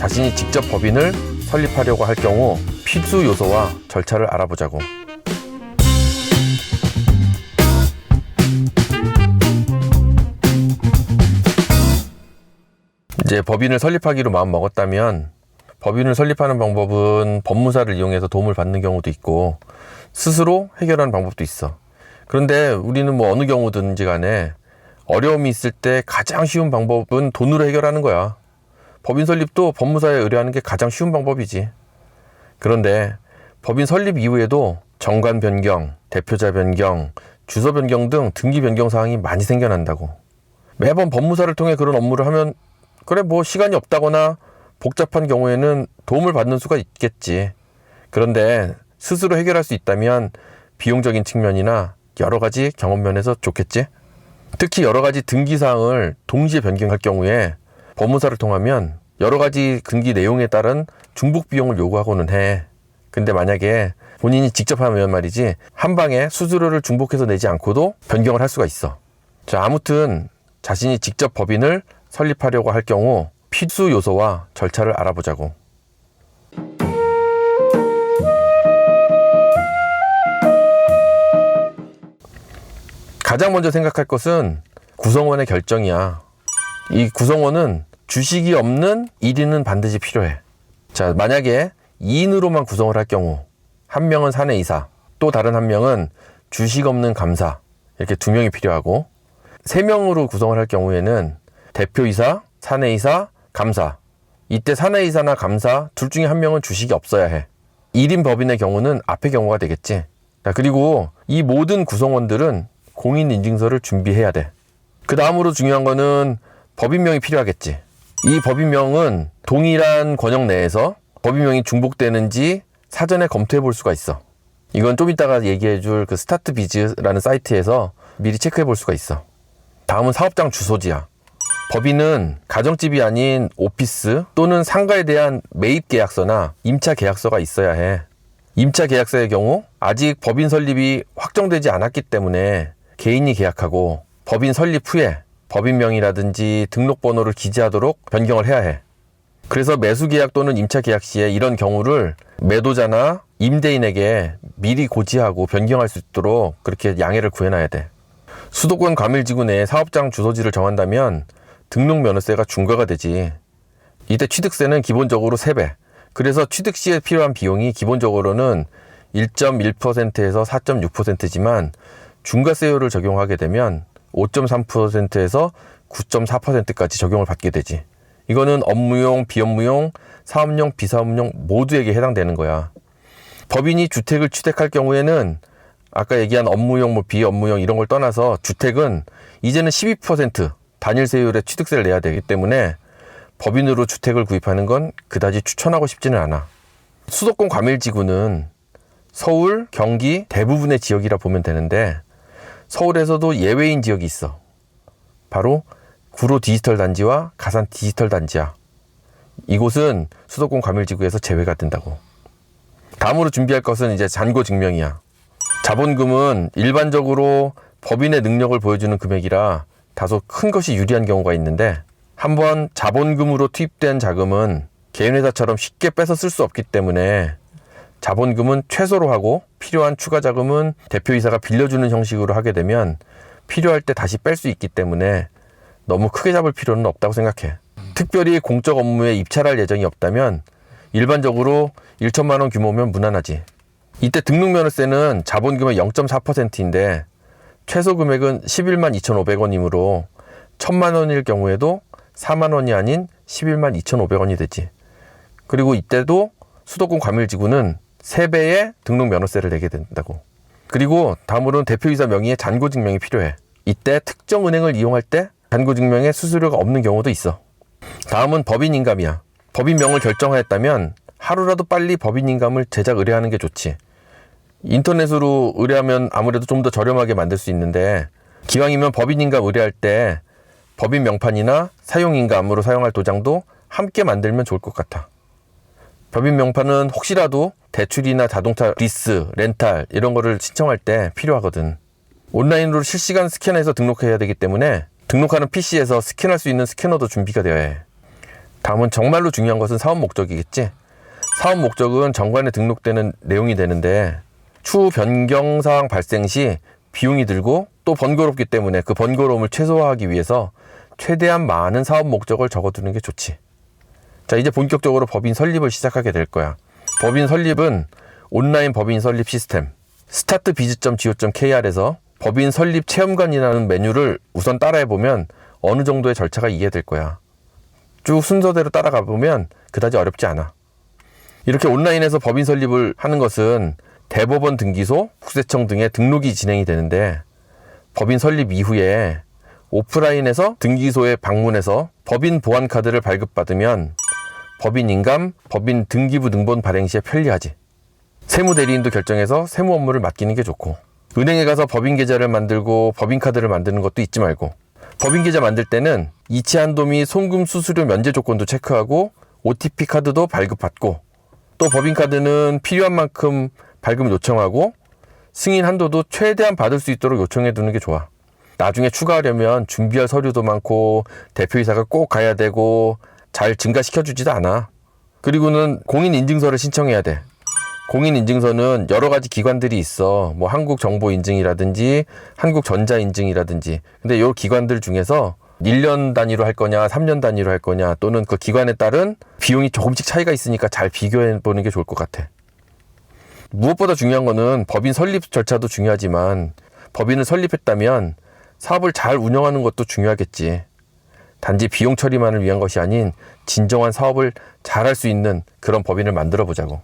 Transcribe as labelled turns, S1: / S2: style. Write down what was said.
S1: 자신이 직접 법인을 설립하려고 할 경우 필수 요소와 절차를 알아보자고. 이제 법인을 설립하기로 마음 먹었다면 법인을 설립하는 방법은 법무사를 이용해서 도움을 받는 경우도 있고 스스로 해결하는 방법도 있어. 그런데 우리는 뭐 어느 경우든지 간에 어려움이 있을 때 가장 쉬운 방법은 돈으로 해결하는 거야. 법인 설립도 법무사에 의뢰하는 게 가장 쉬운 방법이지. 그런데 법인 설립 이후에도 정관 변경, 대표자 변경, 주소 변경 등 등기 변경 사항이 많이 생겨난다고. 매번 법무사를 통해 그런 업무를 하면 그래 뭐 시간이 없다거나 복잡한 경우에는 도움을 받는 수가 있겠지. 그런데 스스로 해결할 수 있다면 비용적인 측면이나 여러 가지 경험 면에서 좋겠지. 특히 여러 가지 등기 사항을 동시에 변경할 경우에 법무사를 통하면 여러 가지 등기 내용에 따른 중복 비용을 요구하고는 해. 근데 만약에 본인이 직접 하면 말이지 한 방에 수수료를 중복해서 내지 않고도 변경을 할 수가 있어. 자, 아무튼 자신이 직접 법인을 설립하려고 할 경우 필수 요소와 절차를 알아보자고. 가장 먼저 생각할 것은 구성원의 결정이야. 이 구성원은 주식이 없는 1인은 반드시 필요해. 자, 만약에 2인으로만 구성을 할 경우 한 명은 사내이사, 또 다른 한 명은 주식 없는 감사, 이렇게 2명이 필요하고 3명으로 구성을 할 경우에는 대표이사, 사내이사, 감사. 이때 사내이사나 감사 둘 중에 한 명은 주식이 없어야 해. 1인 법인의 경우는 앞의 경우가 되겠지. 자, 그리고 이 모든 구성원들은 공인인증서를 준비해야 돼. 그 다음으로 중요한 거는 법인명이 필요하겠지. 이 법인명은 동일한 권역 내에서 법인명이 중복되는지 사전에 검토해 볼 수가 있어. 이건 좀 이따가 얘기해 줄 그 스타트비즈라는 사이트에서 미리 체크해 볼 수가 있어. 다음은 사업장 주소지야. 법인은 가정집이 아닌 오피스 또는 상가에 대한 매입 계약서나 임차 계약서가 있어야 해. 임차 계약서의 경우 아직 법인 설립이 확정되지 않았기 때문에 개인이 계약하고 법인 설립 후에 법인명이라든지 등록번호를 기재하도록 변경을 해야 해. 그래서 매수계약 또는 임차계약 시에 이런 경우를 매도자나 임대인에게 미리 고지하고 변경할 수 있도록 그렇게 양해를 구해놔야 돼. 수도권 과밀지구 내에 사업장 주소지를 정한다면 등록면허세가 중과가 되지. 이때 취득세는 기본적으로 3배. 그래서 취득 시에 필요한 비용이 기본적으로는 1.1%에서 4.6%지만 중과세율을 적용하게 되면 5.3%에서 9.4%까지 적용을 받게 되지. 이거는 업무용, 비업무용, 사업용, 비사업용 모두에게 해당되는 거야. 법인이 주택을 취득할 경우에는 아까 얘기한 업무용, 비업무용 이런 걸 떠나서 주택은 이제는 12% 단일세율의 취득세를 내야 되기 때문에 법인으로 주택을 구입하는 건 그다지 추천하고 싶지는 않아. 수도권 과밀지구는 서울, 경기 대부분의 지역이라 보면 되는데 서울에서도 예외인 지역이 있어. 바로 구로 디지털 단지와 가산 디지털 단지야. 이곳은 수도권 과밀지구에서 제외가 된다고. 다음으로 준비할 것은 이제 잔고 증명이야. 자본금은 일반적으로 법인의 능력을 보여주는 금액이라 다소 큰 것이 유리한 경우가 있는데 한번 자본금으로 투입된 자금은 개인회사처럼 쉽게 뺏어 쓸 수 없기 때문에 자본금은 최소로 하고 필요한 추가 자금은 대표이사가 빌려주는 형식으로 하게 되면 필요할 때 다시 뺄 수 있기 때문에 너무 크게 잡을 필요는 없다고 생각해. 특별히 공적 업무에 입찰할 예정이 없다면 일반적으로 1천만 원 규모면 무난하지. 이때 등록면허세는 자본금의 0.4%인데 최소 금액은 11만 2,500원이므로 1,000만 원일 경우에도 4만 원이 아닌 11만 2,500원이 되지. 그리고 이때도 수도권 과밀지구는 3배의 등록면허세를 내게 된다고. 그리고 다음으로는 대표이사 명의의 잔고증명이 필요해. 이때 특정 은행을 이용할 때 잔고증명에 수수료가 없는 경우도 있어. 다음은 법인인감이야. 법인명을 결정하였다면 하루라도 빨리 법인인감을 제작 의뢰하는 게 좋지. 인터넷으로 의뢰하면 아무래도 좀 더 저렴하게 만들 수 있는데 기왕이면 법인인감 의뢰할 때 법인 명판이나 사용인감으로 사용할 도장도 함께 만들면 좋을 것 같아. 법인 명판은 혹시라도 대출이나 자동차 리스, 렌탈 이런 거를 신청할 때 필요하거든. 온라인으로 실시간 스캔해서 등록해야 되기 때문에 등록하는 PC에서 스캔할 수 있는 스캐너도 준비가 되어야 해. 다음은 정말로 중요한 것은 사업 목적이겠지. 사업 목적은 정관에 등록되는 내용이 되는데 추후 변경 사항 발생 시 비용이 들고 또 번거롭기 때문에 그 번거로움을 최소화하기 위해서 최대한 많은 사업 목적을 적어두는 게 좋지. 자, 이제 본격적으로 법인 설립을 시작하게 될 거야. 법인 설립은 온라인 법인 설립 시스템 startbiz.go.kr에서 법인 설립 체험관이라는 메뉴를 우선 따라해보면 어느 정도의 절차가 이해될 거야. 쭉 순서대로 따라가 보면 그다지 어렵지 않아. 이렇게 온라인에서 법인 설립을 하는 것은 대법원 등기소, 국세청 등의 등록이 진행이 되는데 법인 설립 이후에 오프라인에서 등기소에 방문해서 법인 보안 카드를 발급받으면 법인 인감, 법인 등기부 등본 발행 시에 편리하지. 세무대리인도 결정해서 세무 업무를 맡기는 게 좋고 은행에 가서 법인 계좌를 만들고 법인 카드를 만드는 것도 잊지 말고 법인 계좌 만들 때는 이체 한도 및 송금 수수료 면제 조건도 체크하고 OTP 카드도 발급받고 또 법인 카드는 필요한 만큼 발급 요청하고 승인 한도도 최대한 받을 수 있도록 요청해 두는 게 좋아. 나중에 추가하려면 준비할 서류도 많고 대표이사가 꼭 가야 되고 잘 증가시켜 주지도 않아. 그리고는 공인인증서를 신청해야 돼. 공인인증서는 여러 가지 기관들이 있어. 뭐 한국정보인증이라든지 한국전자인증이라든지. 근데 이 기관들 중에서 1년 단위로 할 거냐 3년 단위로 할 거냐 또는 그 기관에 따른 비용이 조금씩 차이가 있으니까 잘 비교해 보는 게 좋을 것 같아. 무엇보다 중요한 거는 법인 설립 절차도 중요하지만 법인을 설립했다면 사업을 잘 운영하는 것도 중요하겠지. 단지 비용 처리만을 위한 것이 아닌 진정한 사업을 잘 할 수 있는 그런 법인을 만들어 보자고.